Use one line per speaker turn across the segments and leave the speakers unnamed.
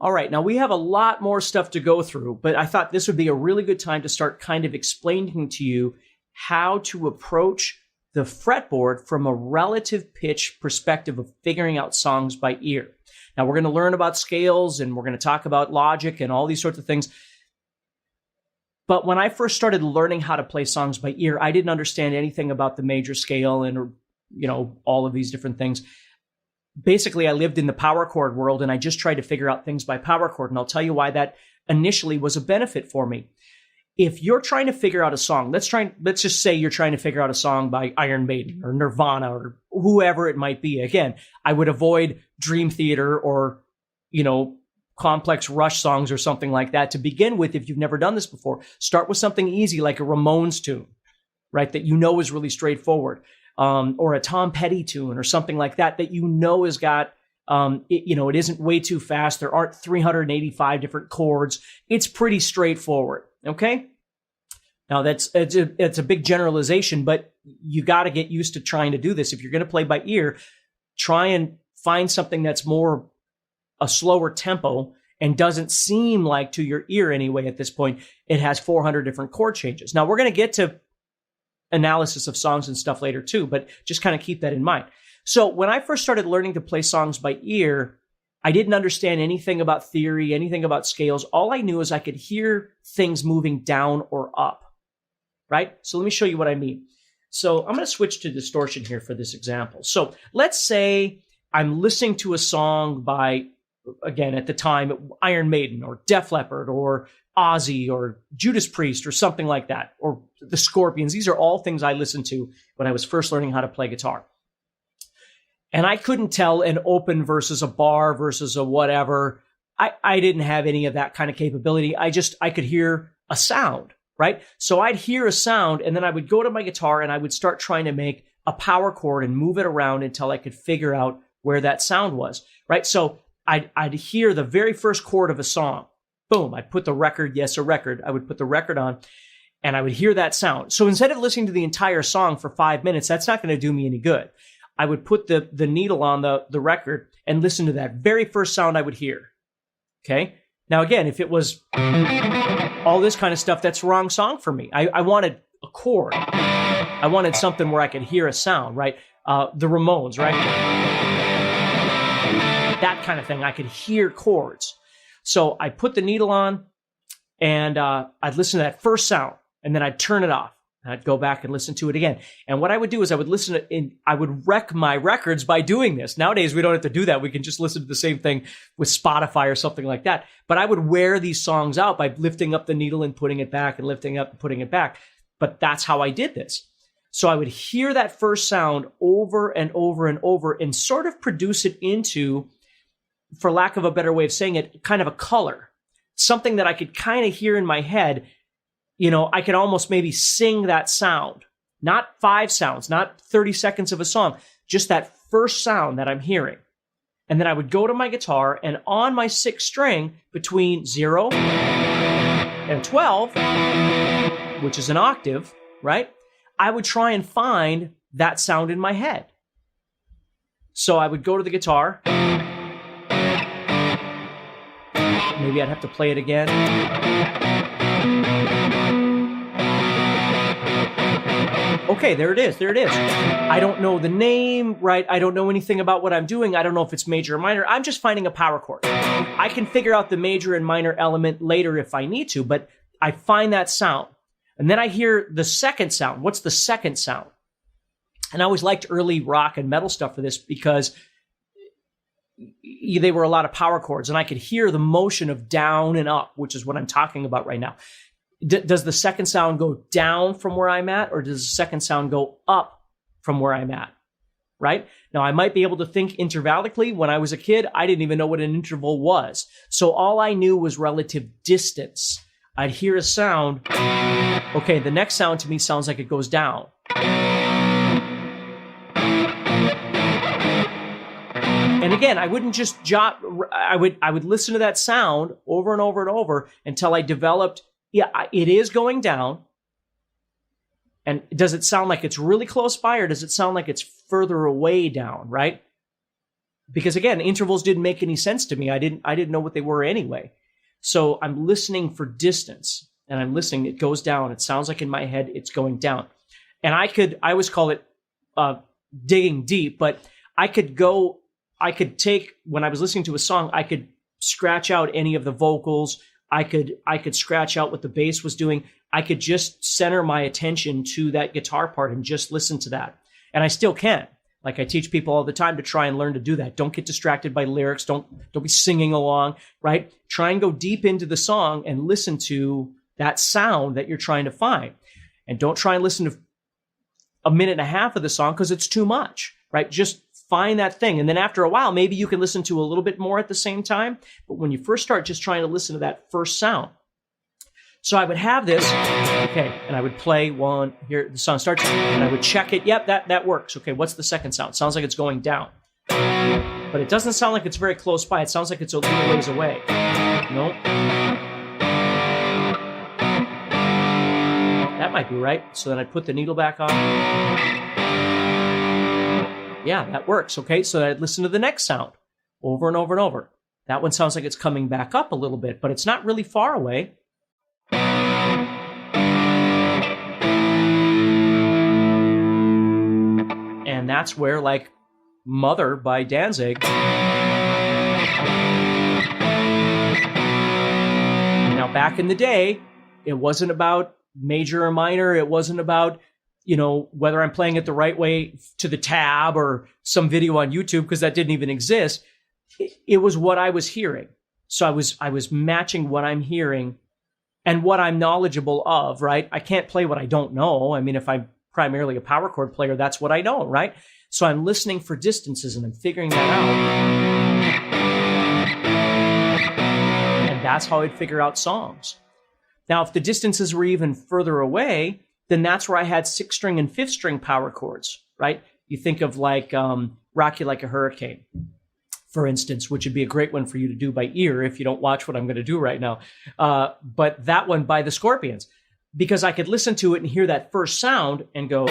All right, now we have a lot more stuff to go through, but I thought this would be a really good time to start kind of explaining to you how to approach the fretboard from a relative pitch perspective of figuring out songs by ear. Now we're going to learn about scales and we're going to talk about logic and all these sorts of things. But when I first started learning how to play songs by ear, I didn't understand anything about the major scale and, all of these different things. Basically, I lived in the power chord world and I just tried to figure out things by power chord. And I'll tell you why that initially was a benefit for me. If you're trying to figure out a song, let's just say you're trying to figure out a song by Iron Maiden or Nirvana or whoever it might be. Again, I would avoid Dream Theater or, complex Rush songs or something like that to begin with. If you've never done this before, start with something easy like a Ramones tune, right? That is really straightforward. Or a Tom Petty tune or something like that has got, it isn't way too fast. There aren't 385 different chords. It's pretty straightforward. Okay. Now it's a big generalization, but you got to get used to trying to do this. If you're going to play by ear, try and find something that's more a slower tempo and doesn't seem like, to your ear anyway, at this point, it has 400 different chord changes. Now we're going to get to analysis of songs and stuff later too, but just kind of keep that in mind. So when I first started learning to play songs by ear, I didn't understand anything about theory, anything about scales. All I knew is I could hear things moving down or up, right? So let me show you what I mean. So I'm going to switch to distortion here for this example. So let's say I'm listening to a song by, again, at the time, Iron Maiden or Def Leppard or Ozzy or Judas Priest or something like that, or the Scorpions. These are all things I listened to when I was first learning how to play guitar. And I couldn't tell an open versus a bar versus a whatever. I didn't have any of that kind of capability. I could hear a sound, right? So I'd hear a sound and then I would go to my guitar and I would start trying to make a power chord and move it around until I could figure out where that sound was, right? So I'd hear the very first chord of a song. Boom, I'd put the record, I would put the record on and I would hear that sound. So instead of listening to the entire song for 5 minutes, that's not going to do me any good. I would put the needle on the record and listen to that very first sound I would hear. Okay? Now again, if it was all this kind of stuff, that's the wrong song for me. I wanted a chord. I wanted something where I could hear a sound, right? The Ramones, right? That kind of thing. I could hear chords. So I put the needle on and I'd listen to that first sound and then I'd turn it off. And I'd go back and listen to it again. And what I would do is I would wreck my records by doing this. Nowadays, we don't have to do that. We can just listen to the same thing with Spotify or something like that. But I would wear these songs out by lifting up the needle and putting it back and lifting up and putting it back. But that's how I did this. So I would hear that first sound over and over and over and sort of produce it into, for lack of a better way of saying it, kind of a color. Something that I could kind of hear in my head. I could almost maybe sing that sound. Not 5 sounds, not 30 seconds of a song, just that first sound that I'm hearing. And then I would go to my guitar and on my 6th string between 0 and 12, which is an octave, right? I would try and find that sound in my head. So I would go to the guitar. Maybe I'd have to play it again. Okay, there it is. I don't know the name, right? I don't know anything about what I'm doing. I don't know if it's major or minor. I'm just finding a power chord. I can figure out the major and minor element later if I need to, but I find that sound. And then I hear the second sound. What's the second sound? And I always liked early rock and metal stuff for this because they were a lot of power chords and I could hear the motion of down and up, which is what I'm talking about right now. Does the second sound go down from where I'm at, or does the second sound go up from where I'm at, right? Now, I might be able to think intervallically. When I was a kid, I didn't even know what an interval was. So all I knew was relative distance. I'd hear a sound. Okay, the next sound to me sounds like it goes down. And again, I wouldn't just jot. I would listen to that sound over and over and over until I developed, yeah, it is going down. And does it sound like it's really close by, or does it sound like it's further away down, right? because again, intervals didn't make any sense to me. I didn't know what they were anyway. So I'm listening for distance, and I'm listening. It goes down. It sounds like in my head it's going down. And I always call it digging deep, but I could take, when I was listening to a song, I could scratch out any of the vocals. I could scratch out what the bass was doing. I could just center my attention to that guitar part and just listen to that. And I still can. Like, I teach people all the time to try and learn to do that. Don't get distracted by lyrics. Don't be singing along, right? Try and go deep into the song and listen to that sound that you're trying to find. And don't try and listen to a minute and a half of the song, because it's too much, right? Just find that thing. And then after a while, maybe you can listen to a little bit more at the same time. But when you first start, just trying to listen to that first sound. So I would have this, okay, and I would play one, here the song starts, and I would check it. Yep, that works. Okay, what's the second sound? Sounds like it's going down. But it doesn't sound like it's very close by. It sounds like it's a little ways away. Nope. That might be right. So then I put the needle back on. Yeah, that works. Okay, so I'd listen to the next sound over and over and over. That one sounds like it's coming back up a little bit, but it's not really far away. And that's where, like, Mother by Danzig. Now, back in the day, it wasn't about major or minor. It wasn't about, whether I'm playing it the right way to the tab or some video on YouTube, because that didn't even exist. It was what I was hearing. So I was matching what I'm hearing and what I'm knowledgeable of, right? I can't play what I don't know. I mean, if I'm primarily a power chord player, that's what I know, right? So I'm listening for distances and I'm figuring that out. And that's how I'd figure out songs. Now, if the distances were even further away, then that's where I had 6th string and 5th string power chords, right? You think of like Rock You Like a Hurricane, for instance, which would be a great one for you to do by ear if you don't watch what I'm going to do right now. But that one by the Scorpions, because I could listen to it and hear that first sound and go,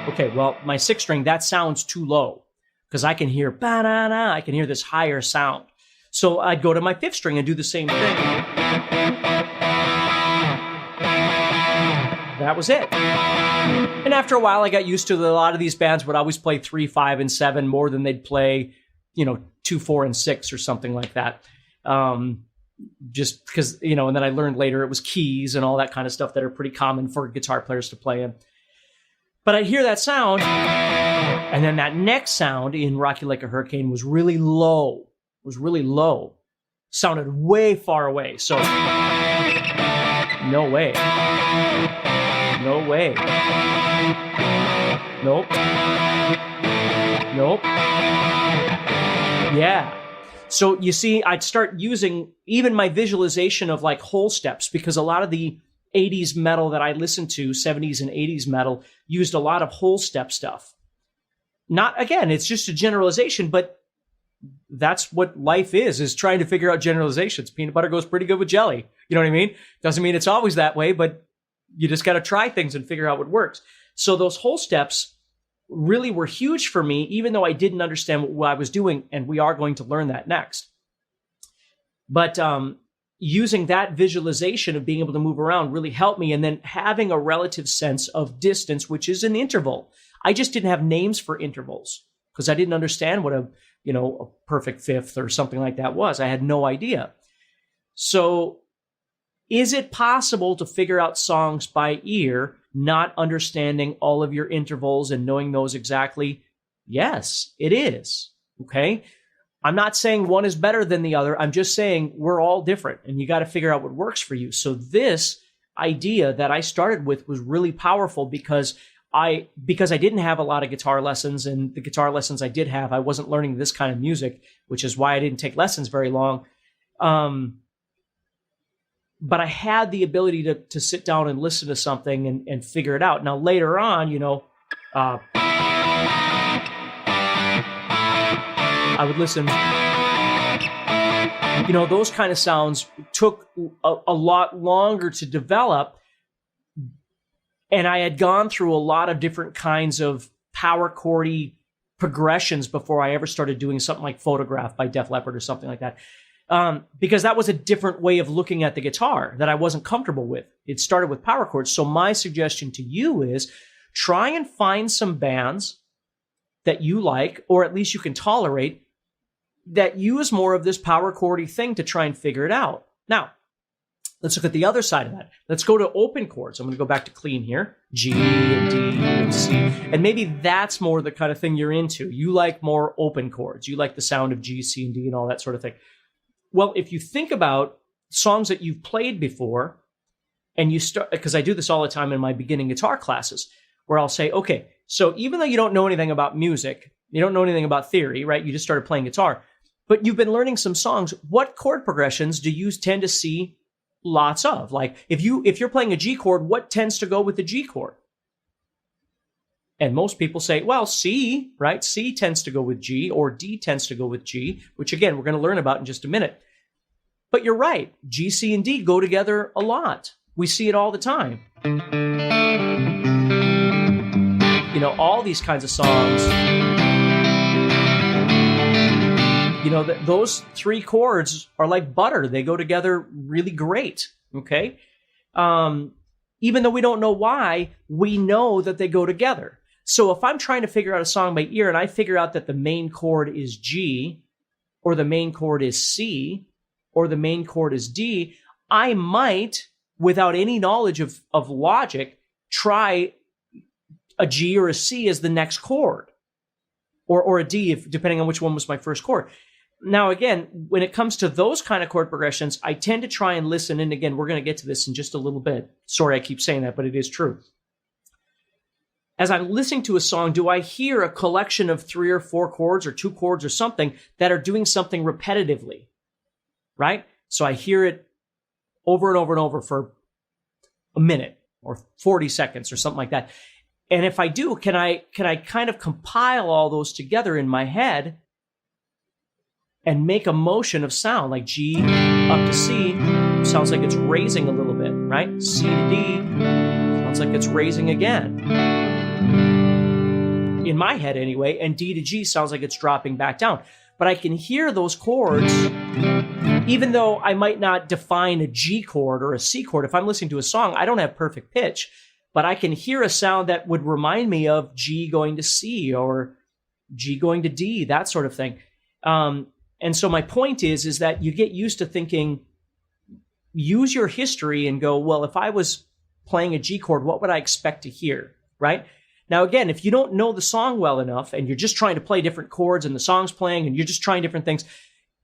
okay, well, my 6th string, that sounds too low, because I can hear ba-da-da, I can hear this higher sound. So I'd go to my 5th string and do the same thing. That was it. And after a while, I got used to a lot of these bands would always play 3, 5, and 7 more than they'd play, 2, 4, and 6 or something like that. Just because, and then I learned later it was keys and all that kind of stuff that are pretty common for guitar players to play in. But I'd hear that sound, and then that next sound in Rock You Like a Hurricane was really low. Sounded way far away. So, no way. Nope. Yeah. So you see, I'd start using even my visualization of like whole steps, because a lot of the 80s metal that I listened to, 70s and 80s metal, used a lot of whole step stuff. Not, again, it's just a generalization, but that's what life is trying to figure out generalizations. Peanut butter goes pretty good with jelly. You know what I mean? Doesn't mean it's always that way, but you just got to try things and figure out what works. So those whole steps really were huge for me, even though I didn't understand what I was doing, and we are going to learn that next. But using that visualization of being able to move around really helped me, and then having a relative sense of distance, which is an interval. I just didn't have names for intervals because I didn't understand what a perfect fifth or something like that was. I had no idea. So is it possible to figure out songs by ear, not understanding all of your intervals and knowing those exactly? Yes, it is. Okay. I'm not saying one is better than the other. I'm just saying we're all different and you got to figure out what works for you. So this idea that I started with was really powerful because I didn't have a lot of guitar lessons, and the guitar lessons I did have, I wasn't learning this kind of music, which is why I didn't take lessons very long. But I had the ability to sit down and listen to something and figure it out. Now, later on, I would listen. Those kind of sounds took a lot longer to develop. And I had gone through a lot of different kinds of power chordy progressions before I ever started doing something like Photograph by Def Leppard or something like that. Because that was a different way of looking at the guitar that I wasn't comfortable with. It started with power chords. So my suggestion to you is try and find some bands that you like, or at least you can tolerate, that use more of this power chordy thing to try and figure it out. Now, let's look at the other side of that. Let's go to open chords. I'm going to go back to clean here. G and D and C. And maybe that's more the kind of thing you're into. You like more open chords. You like the sound of G, C, and D and all that sort of thing. Well, if you think about songs that you've played before, and you start, because I do this all the time in my beginning guitar classes, where I'll say, okay, so even though you don't know anything about music, you don't know anything about theory, right? You just started playing guitar, but you've been learning some songs. What chord progressions do you tend to see lots of? Like if you're playing a G chord, what tends to go with the G chord? And most people say, well, C, right? C tends to go with G, or D tends to go with G, which again, we're going to learn about in just a minute. But you're right. G, C, and D go together a lot. We see it all the time. You know, all these kinds of songs, you know, those three chords are like butter. They go together really great, okay? Even though we don't know why, we know that they go together. So if I'm trying to figure out a song by ear and I figure out that the main chord is G, or the main chord is C, or the main chord is D, I might, without any knowledge of logic, try a G or a C as the next chord, or a D, depending on which one was my first chord. Now, again, when it comes to those kind of chord progressions, I tend to try and listen. And again, we're going to get to this in just a little bit. Sorry, I keep saying that, but it is true. As I'm listening to a song, do I hear a collection of 3 or 4 chords or 2 chords or something that are doing something repetitively, right? So I hear it over and over and over for a minute or 40 seconds or something like that. And if I do, can I kind of compile all those together in my head and make a motion of sound, like G up to C sounds like it's raising a little bit, right? C to D sounds like it's raising again. In my head anyway, and D to G sounds like it's dropping back down. But I can hear those chords, even though I might not define a G chord or a C chord. If I'm listening to a song, I don't have perfect pitch, but I can hear a sound that would remind me of G going to C or G going to D, that sort of thing. And so my point is that you get used to thinking, use your history and go, well, if I was playing a G chord, what would I expect to hear, right? Now, again, if you don't know the song well enough and you're just trying to play different chords and the song's playing and you're just trying different things,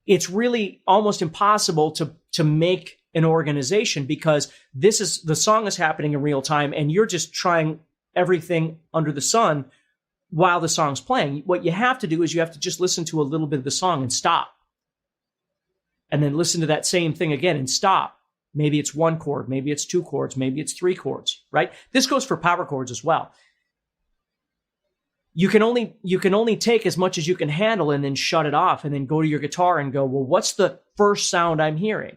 it's really almost impossible to make an organization, because the song is happening in real time and you're just trying everything under the sun while the song's playing. What you have to do is you have to just listen to a little bit of the song and stop. And then listen to that same thing again and stop. Maybe it's 1 chord, maybe it's 2 chords, maybe it's 3 chords, right? This goes for power chords as well. You can only take as much as you can handle and then shut it off and then go to your guitar and go, well, what's the first sound I'm hearing?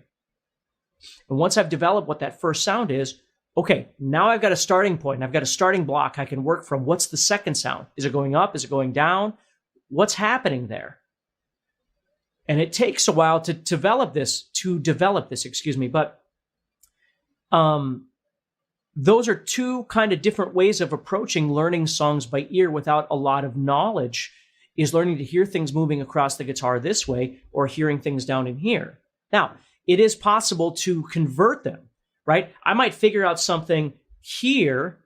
And once I've developed what that first sound is, okay, now I've got a starting point. I've got a starting block I can work from. What's the second sound? Is it going up? Is it going down? What's happening there? And it takes a while to develop this, but those are 2 kind of different ways of approaching learning songs by ear without a lot of knowledge, is learning to hear things moving across the guitar this way or hearing things down in here. Now, it is possible to convert them, right? I might figure out something here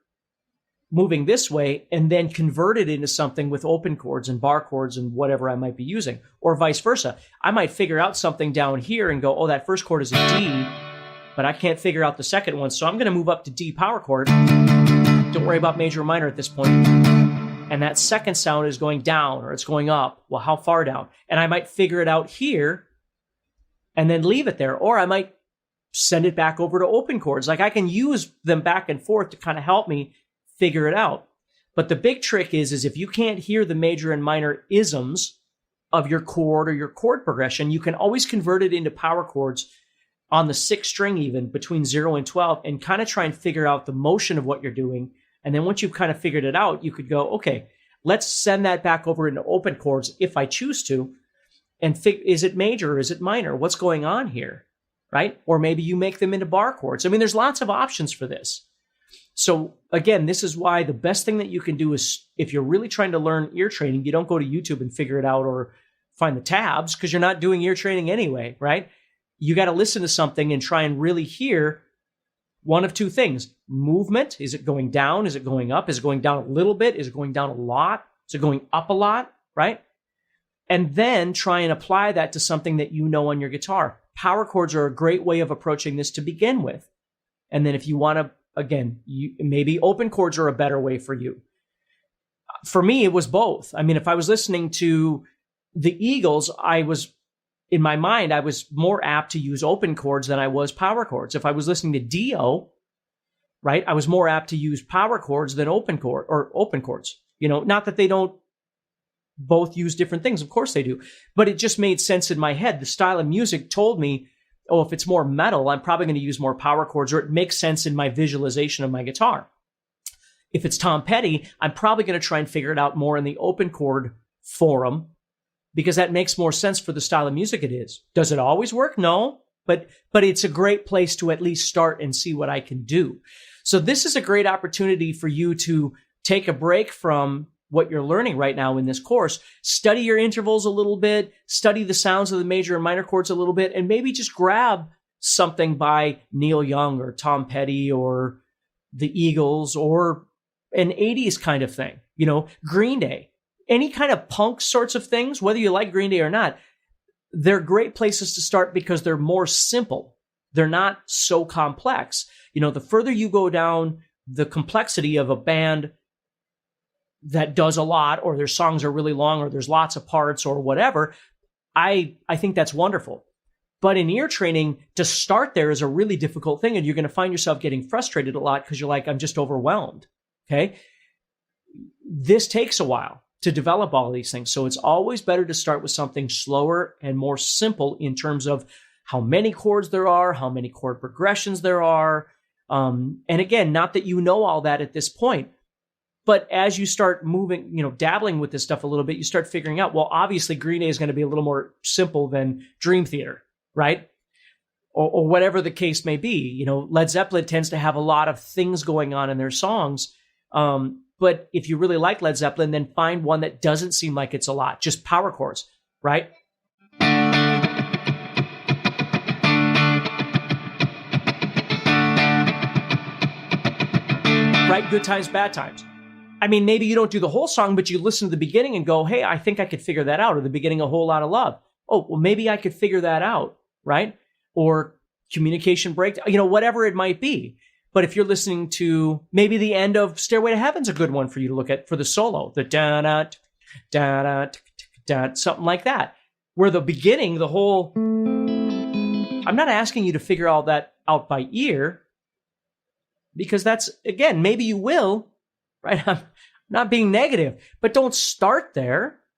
moving this way and then convert it into something with open chords and bar chords and whatever I might be using, or vice versa. I might figure out something down here and go, oh, that first chord is a D, but I can't figure out the second one, so I'm going to move up to D power chord. Don't worry about major or minor at this point. And that second sound is going down or it's going up. Well, how far down? And I might figure it out here and then leave it there. Or I might send it back over to open chords. Like I can use them back and forth to kind of help me figure it out. But the big trick is if you can't hear the major and minor isms of your chord or your chord progression, you can always convert it into power chords on the 6th string, even between 0 and 12, and kind of try and figure out the motion of what you're doing. And then once you've kind of figured it out, you could go, okay, Let's send that back over into open chords if I choose to. And is it major or is it minor? What's going on here, right? Or maybe you make them into bar chords. I mean, there's lots of options for this. So again, this is why the best thing that you can do is, if you're really trying to learn ear training, you don't go to YouTube and figure it out or find the tabs, because you're not doing ear training anyway, right? You got to listen to something and try and really hear one of two things. Movement. Is it going down? Is it going up? Is it going down a little bit? Is it going down a lot? Is it going up a lot? Right? And then try and apply that to something that you know on your guitar. Power chords are a great way of approaching this to begin with. And then if you want to, again, maybe open chords are a better way for you. For me, it was both. I mean, if I was listening to the Eagles, in my mind, I was more apt to use open chords than I was power chords. If I was listening to Dio, right, I was more apt to use power chords than open chords. Not that they don't both use different things. Of course they do. But it just made sense in my head. The style of music told me, oh, if it's more metal, I'm probably going to use more power chords, or it makes sense in my visualization of my guitar. If it's Tom Petty, I'm probably going to try and figure it out more in the open chord forum, because that makes more sense for the style of music it is. Does it always work? No, but it's a great place to at least start and see what I can do. So this is a great opportunity for you to take a break from what you're learning right now in this course. Study your intervals a little bit, study the sounds of the major and minor chords a little bit, and maybe just grab something by Neil Young or Tom Petty or the Eagles or an 80s kind of thing, Green Day. Any kind of punk sorts of things, whether you like Green Day or not, they're great places to start because they're more simple. They're not so complex. The further you go down the complexity of a band that does a lot, or their songs are really long, or there's lots of parts or whatever, I think that's wonderful. But in ear training, to start there is a really difficult thing, and you're going to find yourself getting frustrated a lot because you're like, I'm just overwhelmed. Okay? This takes a while to develop all these things. So it's always better to start with something slower and more simple in terms of how many chords there are, how many chord progressions there are. And again, not that you know all that at this point, but as you start moving, dabbling with this stuff a little bit, you start figuring out, well, obviously Green Day is going to be a little more simple than Dream Theater, right? Or whatever the case may be. Led Zeppelin tends to have a lot of things going on in their songs. But if you really like Led Zeppelin, then find one that doesn't seem like it's a lot, just power chords, right? Right? Good times, bad times. I mean, maybe you don't do the whole song, but you listen to the beginning and go, hey, I think I could figure that out. Or the beginning, A Whole Lot of Love. Oh, well, maybe I could figure that out, right? Or Communication Breakdown, whatever it might be. But if you're listening to maybe the end of Stairway to Heaven's a good one for you to look at for the solo, the da-da, da-da, da, something like that. Where the beginning, the whole, I'm not asking you to figure all that out by ear, because that's, again, maybe you will, right? I'm not being negative, but don't start there.